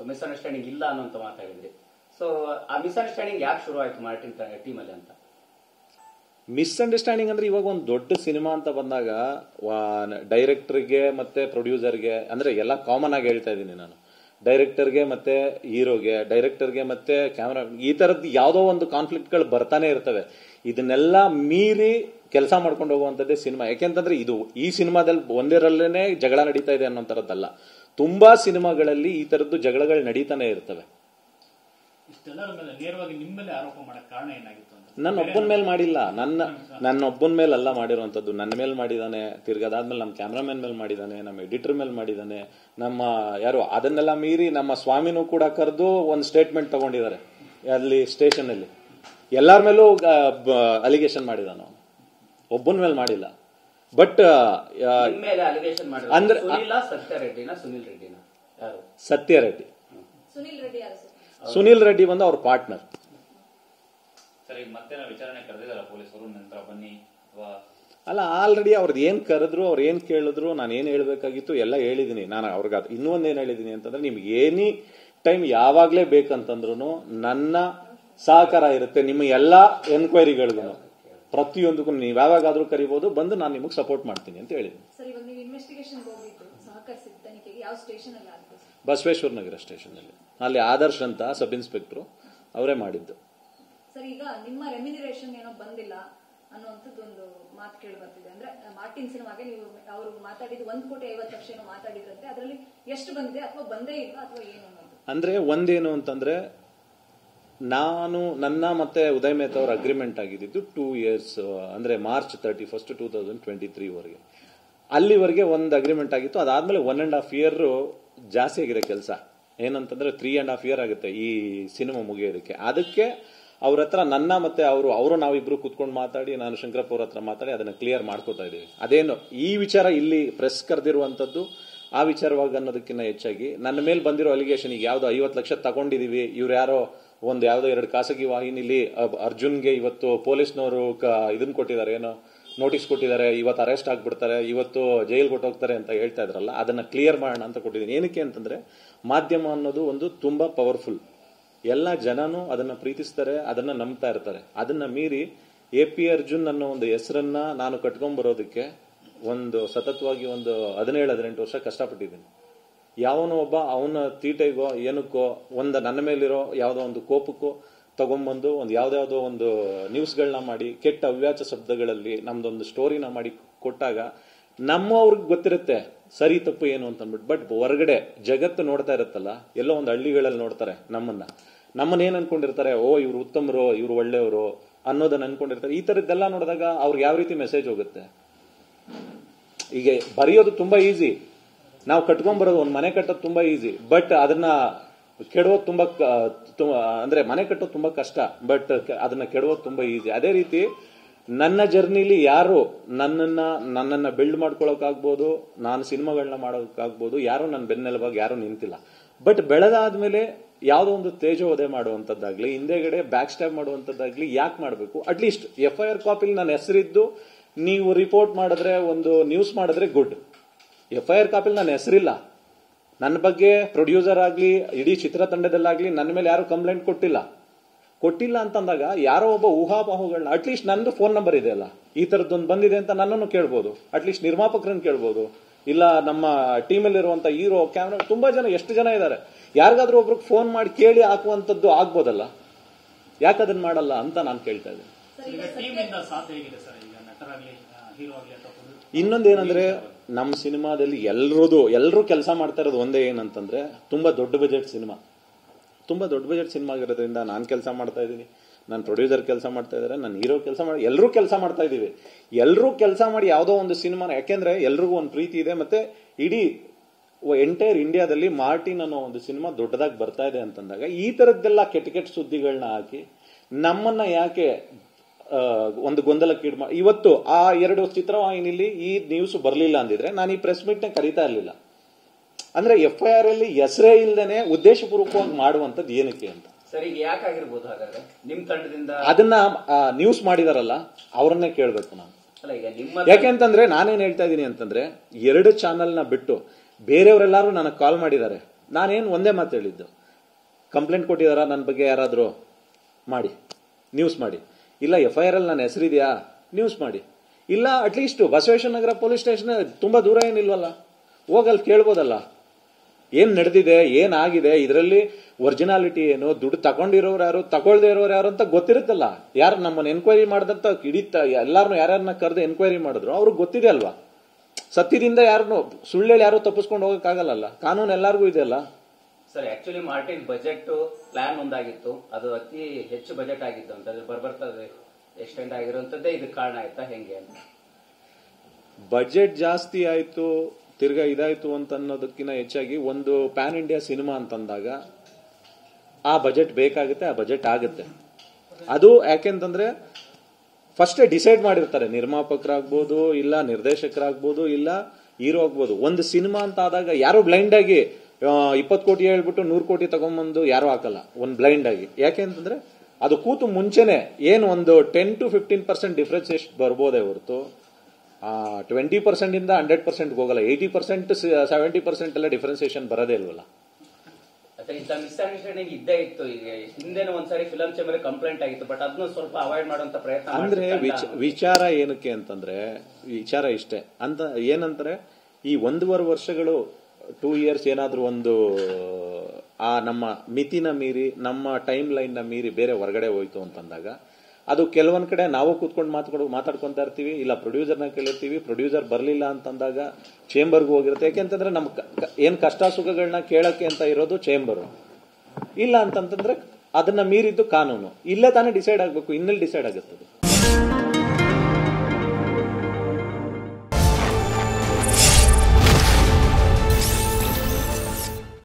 Misunderstanding ಇಲ್ಲ ಅನ್ನೋಂತ ಮಾತಾಡಿದ್ರಿ. So ಆ ಮಿಸ್ಅಂಡರ್ಸ್ಟ್ಯಾಂಡಿಂಗ್ ಯಾಕೆ ಶುರು ಆಯ್ತು ಮಾರ್ಟಿನ್ ಟೀಮಲ್ಲಿ ಅಂತ? ಮಿಸ್ಅಂಡರ್ಸ್ಟ್ಯಾಂಡಿಂಗ್ ಅಂದ್ರೆ ಇವಾಗ ಒಂದು ದೊಡ್ಡ ಸಿನಿಮಾ ಅಂತ ಬಂದಾಗ ಡೈರೆಕ್ಟರ್ಗೆ ಮತ್ತೆ ಪ್ರೊಡ್ಯೂಸರ್ಗೆ ಅಂದ್ರೆ ಎಲ್ಲ ಕಾಮನ್ ಆಗಿ ಹೇಳ್ತಾ ಇದ್ದೀನಿ ನಾನು. ಡೈರೆಕ್ಟರ್ಗೆ ಮತ್ತೆ ಹೀರೋಗೆ, ಡೈರೆಕ್ಟರ್ಗೆ ಮತ್ತೆ ಕ್ಯಾಮರಾ, ಈ ತರದ್ ಯಾವ್ದೋ ಒಂದು ಕಾನ್ಫ್ಲಿಕ್ಟ್ಗಳು ಬರ್ತಾನೆ ಇರ್ತವೆ. ಇದನ್ನೆಲ್ಲ ಮೀರಿ ಕೆಲಸ ಮಾಡ್ಕೊಂಡು ಹೋಗುವಂತದ್ದೇ ಸಿನಿಮಾ. ಯಾಕೆಂತಂದ್ರೆ ಇದು ಈ ಸಿನಿಮಾದಲ್ಲಿ ಒಂದರಲ್ಲೇನೆ ಜಗಳ ನಡೀತಾ ಇದೆ ಅನ್ನೋ ತರದ್ದಲ್ಲ. ತುಂಬಾ ಸಿನಿಮಾಗಳಲ್ಲಿ ಈ ತರದ್ದು ಜಗಳಗಳು ನಡೀತಾನೆ ಇರ್ತವೆ. ನನ್ನ ಒಬ್ಬನ ಮೇಲೆ ಮಾಡಿಲ್ಲ, ನನ್ನ ಒಬ್ಬನ ಮೇಲೆ ಅಲ್ಲ ಮಾಡಿರುವಂತದ್ದು. ನನ್ನ ಮೇಲೆ ಮಾಡಿದಾನೆ, ತಿರ್ಗಾದಾದ್ಮೇಲೆ ನಮ್ಮ ಕ್ಯಾಮ್ರಾಮನ್ ಮೇಲೆ ಮಾಡಿದಾನೆ, ನಮ್ಮ ಎಡಿಟರ್ ಮೇಲೆ ಮಾಡಿದಾನೆ, ನಮ್ಮ ಯಾರು ಅದನ್ನೆಲ್ಲ ಮೀರಿ ನಮ್ಮ ಸ್ವಾಮಿನೂ ಕೂಡ ಕರೆದು ಒಂದು ಸ್ಟೇಟ್ಮೆಂಟ್ ತಗೊಂಡಿದ್ದಾರೆ ಅಲ್ಲಿ ಸ್ಟೇಷನ್ ಅಲ್ಲಿ. ಎಲ್ಲಾರ ಮೇಲೂ ಅಲಿಗೇಷನ್ ಮಾಡಿದಾನ, ಒಬ್ಬನ ಮೇಲೆ ಮಾಡಿಲ್ಲ. ಬಟ್ ಅಂದ್ರೆ ಸತ್ಯ ರೆಡ್ಡಿ, ಸುನಿಲ್ ರೆಡ್ಡಿ ಬಂದು ಅವ್ರ ಪಾರ್ಟ್ನರ್. ಅಲ್ಲ, ಆಲ್ರೆಡಿ ಅವ್ರದ್ದು ಏನ್ ಕರೆದ್ರು, ಅವ್ರು ಏನ್ ಕೇಳಿದ್ರು, ನಾನು ಏನ್ ಹೇಳ್ಬೇಕಾಗಿತ್ತು ಎಲ್ಲ ಹೇಳಿದೀನಿ. ನಾನು ಅವ್ರಿಗೆ ಇನ್ನೂ ಒಂದೇನ್ ಹೇಳಿದೀನಿ ಅಂತಂದ್ರೆ, ನಿಮ್ಗೆ ಎನಿ ಟೈಮ್ ಯಾವಾಗ್ಲೇ ಬೇಕಂತಂದ್ರು ನನ್ನ ಸಹಕಾರ ಇರುತ್ತೆ. ನಿಮ್ಮ ಎಲ್ಲಾ ಎನ್ಕ್ವೈರಿಗಳಿಗೂ ಪ್ರತಿಯೊಂದಕ್ಕೂ ನೀವು ಯಾವಾಗಾದ್ರೂ ಕರಿಬಹುದು, ಬಂದು ನಾನು ನಿಮಗೆ ಸಪೋರ್ಟ್ ಮಾಡ್ತೀನಿ ಅಂತ ಹೇಳಿದ್ದೀನಿ. ಬಸವೇಶ್ವರ ನಗರ ಸ್ಟೇಷನ್ ಅಲ್ಲಿ, ಅಲ್ಲಿ ಆದರ್ಶ್ ಅಂತ ಸಬ್ ಇನ್ಸ್ಪೆಕ್ಟರ್ ಅವರೇ ಮಾಡಿದ್ದು. ಸರ್, ಈಗ ನಿಮ್ಮ ರೆಮ್ಯುನರೇಷನ್ ಏನೋ ಬಂದಿಲ್ಲ ಅನ್ನುವಂಥದ್ದು ಒಂದು ಮಾತು ಕೇಳಿ ಬರ್ತಿದೆ. ಅಂದ್ರೆ ಮಾರ್ಟಿನ್ ಸಿನಿಮಾಗೆ ನೀವು ಅವರು ಮಾತಾಡಿದ್ದು 1,50,00,000 ಏನೋ ಮಾತಾಡಿದ್ರಂತೆ, ಅದರಲ್ಲಿ ಎಷ್ಟು ಬಂದಿದೆ ಅಥವಾ ಬಂದೇ ಇಲ್ಲ ಅಥವಾ ಏನು ಅನ್ನೋದು? ಅಂದ್ರೆ ಒಂದೇನು ಅಂತಂದ್ರೆ, ನಾನು ನನ್ನ ಮತ್ತೆ ಉದಯ್ ಮೆಹ್ತಾ ಅವರ ಅಗ್ರಿಮೆಂಟ್ ಆಗಿದ್ದು 2 years, ಅಂದ್ರೆ ಮಾರ್ಚ್ 31, 2023 ವರೆಗೆ. ಅಲ್ಲಿವರೆಗೆ ಒಂದು ಅಗ್ರಿಮೆಂಟ್ ಆಗಿತ್ತು. ಅದಾದ್ಮೇಲೆ 1.5 year ಜಾಸ್ತಿ ಆಗಿದೆ ಕೆಲಸ. ಏನಂತಂದ್ರೆ 3.5 year ಆಗುತ್ತೆ ಈ ಸಿನಿಮಾ ಮುಗಿಯೋದಕ್ಕೆ. ಅದಕ್ಕೆ ಅವ್ರ ಹತ್ರ ನನ್ನ ಮತ್ತೆ ಅವರು ನಾವಿಬ್ರು ಕೂತ್ಕೊಂಡು ಮಾತಾಡಿ, ನಾನು ಶಂಕರಪ್ಪ ಅವ್ರ ಹತ್ರ ಮಾತಾಡಿ ಅದನ್ನ ಕ್ಲಿಯರ್ ಮಾಡ್ಕೋತಾ ಇದ್ದೀವಿ. ಅದೇನು ಈ ವಿಚಾರ ಇಲ್ಲಿ ಪ್ರೆಸ್ ಕರೆದಿರುವಂತದ್ದು ಆ ವಿಚಾರವಾಗಿ ಅನ್ನೋದಕ್ಕಿಂತ ಹೆಚ್ಚಾಗಿ ನನ್ನ ಮೇಲೆ ಬಂದಿರೋ ಅಲಿಗೇಷನ್, ಈಗ ಯಾವ್ದೋ 50 ಲಕ್ಷ ತಗೊಂಡಿದೀವಿ, ಇವ್ರು ಯಾರೋ ಯಾವ್ದೋ 2 ಖಾಸಗಿ ವಾಹಿನಿಲಿ ಅರ್ಜುನ್ಗೆ ಇವತ್ತು ಪೊಲೀಸ್ನವರು ಇದನ್ನ ಕೊಟ್ಟಿದ್ದಾರೆ, ಏನೋ ನೋಟಿಸ್ ಕೊಟ್ಟಿದ್ದಾರೆ, ಇವತ್ತು ಅರೆಸ್ಟ್ ಆಗ್ಬಿಡ್ತಾರೆ, ಇವತ್ತು ಜೈಲ್ ಕೊಟ್ಟೋಗ್ತಾರೆ ಅಂತ ಹೇಳ್ತಾ ಇದ್ರಲ್ಲ, ಅದನ್ನ ಕ್ಲಿಯರ್ ಮಾಡೋಣ ಅಂತ ಕೊಟ್ಟಿದ್ದೀನಿ. ಏನಕ್ಕೆ ಅಂತಂದ್ರೆ, ಮಾಧ್ಯಮ ಅನ್ನೋದು ಒಂದು ತುಂಬಾ ಪವರ್ಫುಲ್. ಎಲ್ಲ ಜನನು ಅದನ್ನ ಪ್ರೀತಿಸ್ತಾರೆ, ಅದನ್ನ ನಂಬ್ತಾ ಇರ್ತಾರೆ. ಅದನ್ನ ಮೀರಿ AP ಅರ್ಜುನ್ ಅನ್ನೋ ಒಂದು ಹೆಸರನ್ನ ನಾನು ಕಟ್ಕೊಂಡ್ ಬರೋದಕ್ಕೆ ಸತತವಾಗಿ 17-18 ವರ್ಷ ಕಷ್ಟಪಟ್ಟಿದ್ದೀನಿ. ಯಾವನೋ ಒಬ್ಬ ಅವನ ತೀಟೆಗೋ ಏನಕ್ಕೋ ನನ್ನ ಮೇಲಿರೋ ಯಾವ್ದೋ ಒಂದು ಕೋಪಕ್ಕೋ ತಗೊಂಡ್ಬಂದು ಯಾವ್ದಾವ್ದೋ ಒಂದು ನ್ಯೂಸ್ಗಳನ್ನ ಮಾಡಿ, ಕೆಟ್ಟ ಅವ್ಯಾಚ ಶಬ್ದಗಳಲ್ಲಿ ನಮ್ದೊಂದು ಸ್ಟೋರಿನ ಮಾಡಿ ಕೊಟ್ಟಾಗ ನಮ್ಮವ್ರಿಗೆ ಗೊತ್ತಿರುತ್ತೆ ಸರಿ ತಪ್ಪು ಏನು ಅಂತ ಅಂದ್ಬಿಟ್ಟು. ಬಟ್ ಹೊರಗಡೆ ಜಗತ್ತು ನೋಡ್ತಾ ಇರುತ್ತಲ್ಲ, ಎಲ್ಲೋ ಒಂದು ಹಳ್ಳಿಗಳಲ್ಲಿ ನೋಡ್ತಾರೆ ನಮ್ಮನ್ನ ಏನ್ ಅನ್ಕೊಂಡಿರ್ತಾರೆ, ಇವ್ರು ಉತ್ತಮರು, ಇವ್ರು ಒಳ್ಳೆಯವರು ಅನ್ನೋದನ್ನ ಅನ್ಕೊಂಡಿರ್ತಾರೆ. ಈ ತರದ್ದೆಲ್ಲ ನೋಡಿದಾಗ ಅವ್ರಿಗೆ ಯಾವ ರೀತಿ ಮೆಸೇಜ್ ಹೋಗುತ್ತೆ? ಈಗ ಬರೆಯೋದು ತುಂಬಾ ಈಸಿ, ನಾವು ಕಟ್ಕೊಂಡ್ಬರೋದು, ಒಂದು ಮನೆ ಕಟ್ಟೋದು ತುಂಬಾ ಈಸಿ, ಬಟ್ ಅದನ್ನ ಕೆಡೋದು ತುಂಬಾ ಅಂದ್ರೆ ಮನೆ ಕಟ್ಟೋದು ತುಂಬಾ ಕಷ್ಟ, ಬಟ್ ಅದನ್ನ ಕೆಡೋದು ತುಂಬಾ ಈಸಿ. ಅದೇ ರೀತಿ ನನ್ನ ಜರ್ನಿಲಿ ಯಾರು ನನ್ನನ್ನ ಬಿಲ್ಡ್ ಮಾಡ್ಕೊಳಕ್ಕಾಗ್ಬೋದು, ನಾನು ಸಿನಿಮಾಗಳನ್ನ ಮಾಡೋಕ್ಕಾಗ್ಬೋದು, ಯಾರು ನನ್ನ ಬೆನ್ನೆಲುಬಾಗಿ ಯಾರು ನಿಂತಿಲ್ಲ. ಬಟ್ ಬೆಳೆದಾದ್ಮೇಲೆ ಯಾವುದೋ ಒಂದು ತೇಜೋವಧೆ ಮಾಡುವಂತದ್ದಾಗ್ಲಿ, ಹಿಂದೆಗಡೆ ಬ್ಯಾಕ್ ಸ್ಟ್ಯಾಬ್ ಮಾಡುವಂತದ್ದಾಗ್ಲಿ ಯಾಕೆ ಮಾಡಬೇಕು? ಅಟ್ಲೀಸ್ಟ್ FIR ಕಾಪಿಲಿ ನನ್ನ ಹೆಸರಿದ್ದು ನೀವು ರಿಪೋರ್ಟ್ ಮಾಡಿದ್ರೆ, ಒಂದು ನ್ಯೂಸ್ ಮಾಡಿದ್ರೆ ಗುಡ್. FIR ಕಾಪಿಲಿ ನನ್ನ ಹೆಸರಿಲ್ಲ, ನನ್ನ ಬಗ್ಗೆ ಪ್ರೊಡ್ಯೂಸರ್ ಆಗ್ಲಿ ಇಡೀ ಚಿತ್ರತಂಡದಲ್ಲಾಗ್ಲಿ ನನ್ನ ಮೇಲೆ ಯಾರು ಕಂಪ್ಲೇಂಟ್ ಕೊಟ್ಟಿಲ್ಲ ಅಂತಂದಾಗ ಯಾರೋ ಒಬ್ಬ ಊಹಾಪೋಹಗಳನ್ನ, ಅಟ್ಲೀಸ್ಟ್ ನಂದು ಫೋನ್ ನಂಬರ್ ಇದೆ ಅಲ್ಲ, ಈ ತರದ್ದೊಂದು ಬಂದಿದೆ ಅಂತ ನನ್ನನ್ನು ಕೇಳ್ಬೋದು, ಅಟ್ಲೀಸ್ಟ್ ನಿರ್ಮಾಪಕರನ್ನ ಕೇಳ್ಬೋದು, ಇಲ್ಲ ನಮ್ಮ ಟೀಮಲ್ಲಿ ಇರುವಂತ ಹೀರೋ, ಕ್ಯಾಮ್ರಾ, ತುಂಬಾ ಜನ, ಎಷ್ಟು ಜನ ಇದ್ದಾರೆ, ಯಾರಿಗಾದ್ರೂ ಒಬ್ರಿಗೆ ಫೋನ್ ಮಾಡಿ ಕೇಳಿ ಹಾಕುವಂತದ್ದು ಆಗ್ಬೋದಲ್ಲ, ಯಾಕದನ್ನ ಮಾಡಲ್ಲ ಅಂತ ನಾನು ಕೇಳ್ತಾ ಇದ್ದೀನಿ. ಇನ್ನೊಂದೇನಂದ್ರೆ, ನಮ್ಮ ಸಿನಿಮಾದಲ್ಲಿ ಎಲ್ಲರೂ ಕೆಲಸ ಮಾಡ್ತಾ ಇರೋದು ಒಂದೇ, ಏನಂತಂದ್ರೆ ತುಂಬಾ ದೊಡ್ಡ ಬಜೆಟ್ ಸಿನಿಮಾ ಆಗಿರೋದ್ರಿಂದ ನಾನು ಕೆಲಸ ಮಾಡ್ತಾ ಇದ್ದೀನಿ, ನನ್ನ ಪ್ರೊಡ್ಯೂಸರ್ ಕೆಲಸ ಮಾಡ್ತಾ ಇದ್ದಾರೆ, ನನ್ನ ಹೀರೋ ಕೆಲಸ ಮಾಡಿ, ಎಲ್ಲರೂ ಕೆಲಸ ಮಾಡ್ತಾ ಇದೀವಿ. ಎಲ್ಲರೂ ಕೆಲಸ ಮಾಡಿ ಯಾವುದೋ ಒಂದು ಸಿನಿಮಾನ, ಯಾಕೆಂದ್ರೆ ಎಲ್ರಿಗೂ ಒಂದು ಪ್ರೀತಿ ಇದೆ. ಮತ್ತೆ ಇಡೀ ಎಂಟೈರ್ ಇಂಡಿಯಾದಲ್ಲಿ ಮಾರ್ಟಿನ್ ಅನ್ನೋ ಒಂದು ಸಿನಿಮಾ ದೊಡ್ಡದಾಗಿ ಬರ್ತಾ ಇದೆ ಅಂತಂದಾಗ ಈ ತರದ್ದೆಲ್ಲ ಕೆಟ್ಟ ಸುದ್ದಿಗಳನ್ನ ಹಾಕಿ ನಮ್ಮನ್ನ ಯಾಕೆ ಒಂದು ಗೊಂದಲಕ್ಕೀಡು ಮಾಡಿ, ಇವತ್ತು ಆ 2 ಚಿತ್ರವಾಹಿನಿಲಿ ಈ ನ್ಯೂಸ್ ಬರ್ಲಿಲ್ಲ ಅಂದಿದ್ರೆ ನಾನು ಈ ಪ್ರೆಸ್ ಮೀಟ್ ನ ಕರೀತಾ ಇರ್ಲಿಲ್ಲ. ಅಂದ್ರೆ FIR ಅಲ್ಲಿ ಹೆಸರೇ ಇಲ್ದೇನೆ ಉದ್ದೇಶಪೂರ್ವಕವಾಗಿ ಮಾಡುವಂತದ್ದು ಏನಕ್ಕೆ ಅಂತ. ಸರಿ, ಯಾಕಾಗಿರ್ಬೋದು ಹಾಗಾದ್ರೆ ನಿಮ್ ತಂಡದಿಂದ? ಅದನ್ನ ನ್ಯೂಸ್ ಮಾಡಿದಾರಲ್ಲ ಅವ್ರನ್ನೇ ಕೇಳ್ಬೇಕು ನಾವು. ಯಾಕೆಂತಂದ್ರೆ ನಾನೇನ್ ಹೇಳ್ತಾ ಇದೀನಿ ಅಂತಂದ್ರೆ, 2 ಚಾನೆಲ್ ನ ಬಿಟ್ಟು ಬೇರೆಯವರೆಲ್ಲರೂ ನನಗೆ ಕಾಲ್ ಮಾಡಿದ್ದಾರೆ, ನಾನೇನು ಒಂದೇ ಮಾತು ಹೇಳಿದ್ದು, ಕಂಪ್ಲೇಂಟ್ ಕೊಟ್ಟಿದಾರ ನನ್ನ ಬಗ್ಗೆ ಯಾರಾದರೂ ಮಾಡಿ, ನ್ಯೂಸ್ ಮಾಡಿ. ಇಲ್ಲ FIR ಅಲ್ಲಿ ನನ್ನ ಹೆಸರಿದೆಯಾ, ನ್ಯೂಸ್ ಮಾಡಿ. ಇಲ್ಲ at least Basaveshwara Nagar police station ತುಂಬಾ ದೂರ ಏನಿಲ್ವಲ್ಲ, ಹೋಗಲ್ಲಿ ಕೇಳ್ಬೋದಲ್ಲ ಏನ್ ನಡೆದಿದೆ, ಏನಾಗಿದೆ, ಇದರಲ್ಲಿ ಒರಿಜಿನಾಲಿಟಿ ಏನು, ದುಡ್ಡು ತಗೊಂಡಿರೋರು ಯಾರು, ತಗೊಳ್ದೇ ಇರೋರು ಯಾರು ಅಂತ ಗೊತ್ತಿರುತ್ತಲ್ಲ. ಯಾರು ನಮ್ಮನ್ನ ಎನ್ಕ್ವೈರಿ ಮಾಡಿದಂತ ಹಿಡಿತ ಎಲ್ಲಾರನ್ನು ಯಾರ್ಯಾರನ್ನ ಕರೆದು ಎನ್ಕ್ವೈರಿ ಮಾಡಿದ್ರು ಅವ್ರಿಗೆ ಗೊತ್ತಿದೆ ಅಲ್ವಾ. ಸತ್ಯದಿಂದ ಯಾರನ್ನು ಸುಳ್ಳೇಳಿ ಯಾರು ತಪ್ಪಿಸ್ಕೊಂಡು ಹೋಗಕ್ಕಾಗಲ್ಲ, ಕಾನೂನು ಎಲ್ಲಾರ್ಗೂ ಇದೆ ಅಲ್ಲ. Sir actually Martin budget plan ಒಂದಾಗಿತ್ತು, ಅದು ಅತಿ ಹೆಚ್ಚು ಬಜೆಟ್ ಆಗಿತ್ತು ಅಂತ ಬರ್ತದೆ ಎಕ್ಸ್ಟೆಂಡ್ ಆಗಿರುವಂತದ್ದೇ ಇದಕ್ಕೆ ಕಾರಣ ಆಯ್ತಾ ಹೆಂಗೆ ಅಂತ? ಬಜೆಟ್ ಜಾಸ್ತಿ ಆಯ್ತು, ತಿರ್ಗಾ ಇದಾಯ್ತು ಅಂತ ಅನ್ನೋದಕ್ಕಿಂತ ಹೆಚ್ಚಾಗಿ ಒಂದು ಪ್ಯಾನ್ ಇಂಡಿಯಾ ಸಿನಿಮಾ ಅಂತಂದಾಗ ಆ ಬಜೆಟ್ ಬೇಕಾಗುತ್ತೆ, ಆ ಬಜೆಟ್ ಆಗುತ್ತೆ. ಅದು ಯಾಕೆಂತಂದ್ರೆ ಫಸ್ಟೇ ಡಿಸೈಡ್ ಮಾಡಿರ್ತಾರೆ, ನಿರ್ಮಾಪಕರಾಗ್ಬೋದು, ಇಲ್ಲ ನಿರ್ದೇಶಕರಾಗ್ಬೋದು, ಇಲ್ಲ ಹೀರೋ ಆಗ್ಬೋದು. ಒಂದು ಸಿನಿಮಾ ಅಂತ ಆದಾಗ ಯಾರು ಬ್ಲೈಂಡ್ ಆಗಿ 20 ಕೋಟಿ ಹೇಳ್ಬಿಟ್ಟು 100 ಕೋಟಿ ತಗೊಂಡ್ಬಂದು ಯಾರು ಹಾಕಲ್ಲ ಒಂದು ಬ್ಲೈಂಡ್ ಆಗಿ. ಯಾಕೆಂತಂದ್ರೆ ಅದು ಕೂತು ಮುಂಚೆನೆ ಏನು ಒಂದು 10 to 15% ಡಿಫ್ರೆನ್ಸಿಯೇಷನ್ ಬರ್ಬೋದೇ ಹೊರತು 20% ಇಂದ 100% ಹೋಗಲ್ಲ. 80% 70% ಎಲ್ಲ ಡಿಫ್ರೆನ್ಸಿಯೇಷನ್ ಬರೋದೇ ಇಲ್ವಲ್ಲ. ಇಂಥ ಮಿಸ್ಅಂಡರ್ಸ್ಟ್ಯಾಂಡಿಂಗ್ ಇದ್ದೇ ಇತ್ತು. ಈಗ ಹಿಂದೆನೂ ಒಂದ್ಸರಿ ಫಿಲಂ ಚೇಂಬರ್ ಕಂಪ್ಲೇಂಟ್ ಆಗಿತ್ತು, ಬಟ್ ಅದನ್ನು ಸ್ವಲ್ಪ ಅವಾಯ್ಡ್ ಮಾಡುವಂತ ಪ್ರಯತ್ನ ಅಂದ್ರೆ ವಿಚಾರ ಏನಕ್ಕೆ ಅಂತಂದ್ರೆ, ವಿಚಾರ ಇಷ್ಟೇ ಅಂತ ಏನಂದ್ರೆ, ಈ 1.5 ವರ್ಷಗಳು 2 years ಏನಾದ್ರೂ ಒಂದು ನಮ್ಮ ಮಿತಿನ ಮೀರಿ, ನಮ್ಮ ಟೈಮ್ ಲೈನ್ ನ ಮೀರಿ ಬೇರೆ ಹೊರಗಡೆ ಹೋಯ್ತು ಅಂತಂದಾಗ ಅದು ಕೆಲವೊಂದ್ ಕಡೆ ನಾವು ಕೂತ್ಕೊಂಡು ಮಾತಾಡ್ಕೊಂತ ಇರ್ತೀವಿ, ಇಲ್ಲ ಪ್ರೊಡ್ಯೂಸರ್ನ ಕೇಳಿರ್ತೀವಿ. ಪ್ರೊಡ್ಯೂಸರ್ ಬರ್ಲಿಲ್ಲ ಅಂತಂದಾಗ ಚೇಂಬರ್ಗೂ ಹೋಗಿರುತ್ತೆ. ಯಾಕೆಂತಂದ್ರೆ ನಮ್ ಏನ್ ಕಷ್ಟ ಸುಖಗಳನ್ನ ಕೇಳಕ್ಕೆ ಅಂತ ಇರೋದು ಚೇಂಬರ್. ಇಲ್ಲ ಅಂತಂತಂದ್ರೆ ಅದನ್ನ ಮೀರಿದ್ದು ಕಾನೂನು. ಇಲ್ಲೇ ತಾನೇ ಡಿಸೈಡ್ ಆಗ್ಬೇಕು, ಇನ್ನೆಲ್ಲಿ ಡಿಸೈಡ್ ಆಗುತ್ತದೆ?